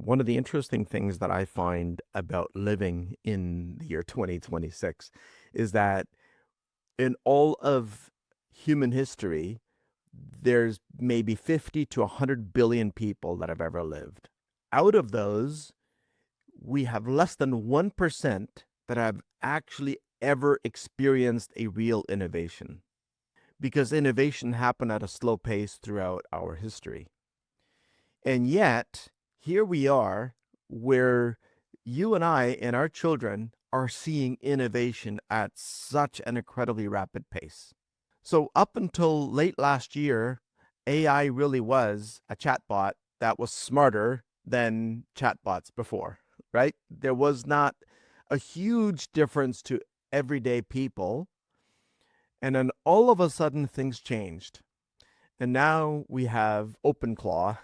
One of the interesting things that I find about living in the year 2026 is that in all of human history, there's maybe 50 to 100 billion people that have ever lived. Out of those, we have less than 1% that have actually ever experienced a real innovation because innovation happened at a slow pace throughout our history. And yet, here we are where you and I and our children are seeing innovation at such an incredibly rapid pace. So, up until late last year, AI really was a chatbot that was smarter than chatbots before, right? There was not a huge difference to everyday people. And then all of a sudden, things changed. And now we have OpenClaw,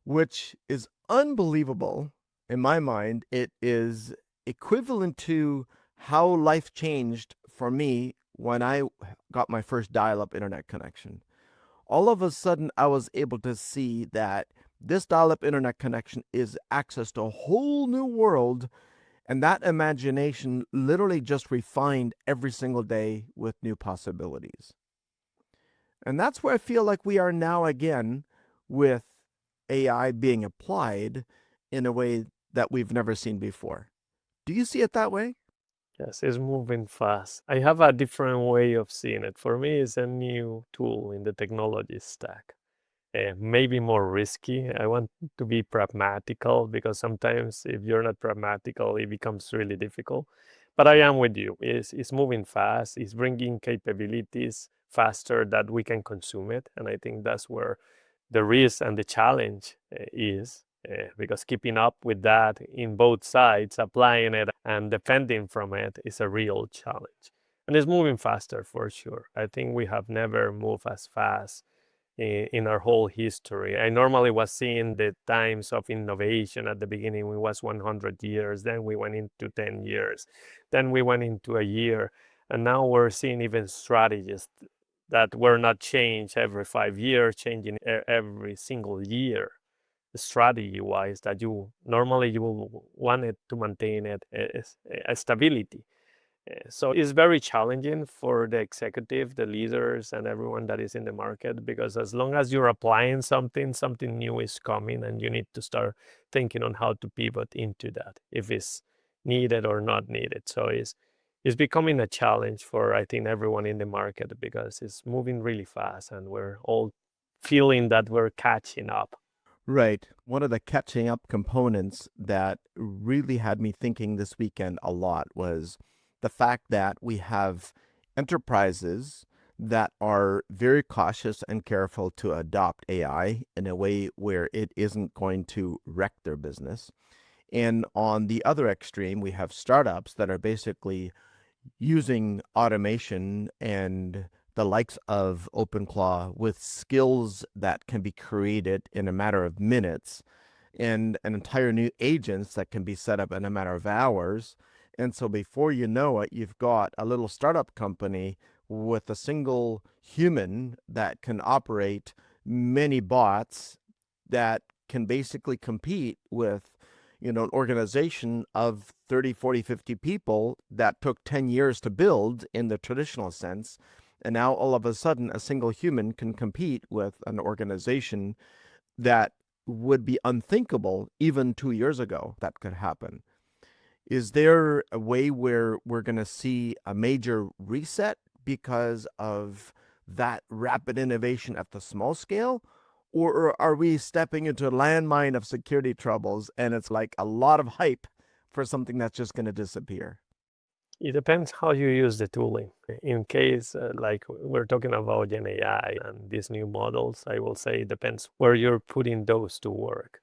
which is unbelievable in my mind. It is equivalent to how life changed for me when I got my first dial up internet connection. All of a sudden, I was able to see that this dial up internet connection is access to a whole new world. And that imagination literally just refined every single day with new possibilities. And that's where I feel like we are now again with AI being applied in a way that we've never seen before. Do you see it that way? Yes, it's moving fast. I have a different way of seeing it. For me, it's a new tool in the technology stack. Maybe more risky. I want to be pragmatical because sometimes if you're not pragmatical, it becomes really difficult. But I am with you. It's moving fast. It's bringing capabilities faster that we can consume it. And I think that's where the risk and the challenge is. Because keeping up with that in both sides, applying it and defending from it is a real challenge. And it's moving faster for sure. I think we have never moved as fast in our whole history. I normally was seeing the times of innovation at the beginning. We was 100 years, then we went into 10 years, then we went into a year, and now we're seeing even strategies that were not changed every 5 years, changing every single year strategy wise that you normally you will want it to maintain it as a stability. So it's very challenging for the executive, the leaders, and everyone that is in the market because as long as you're applying something, something new is coming, and you need to start thinking on how to pivot into that if it's needed or not needed. So it's becoming a challenge for I think everyone in the market because it's moving really fast, and we're all feeling that we're catching up. Right. One of the catching up components that really had me thinking this weekend a lot was the fact that we have enterprises that are very cautious and careful to adopt AI in a way where it isn't going to wreck their business. And on the other extreme, we have startups that are basically using automation and the likes of OpenClaw with skills that can be created in a matter of minutes and an entire new agents that can be set up in a matter of hours. And so before you know it, you've got a little startup company with a single human that can operate many bots that can basically compete with an organization of 30, 40, 50 people that took 10 years to build in the traditional sense. And now all of a sudden, a single human can compete with an organization that would be unthinkable even 2 years ago that could happen. Is there a way where we're going to see a major reset because of that rapid innovation at the small scale? Or are we stepping into a landmine of security troubles and it's like a lot of hype for something that's just going to disappear? It depends how you use the tooling. In case like we're talking about Gen AI and these new models, I will say it depends where you're putting those to work.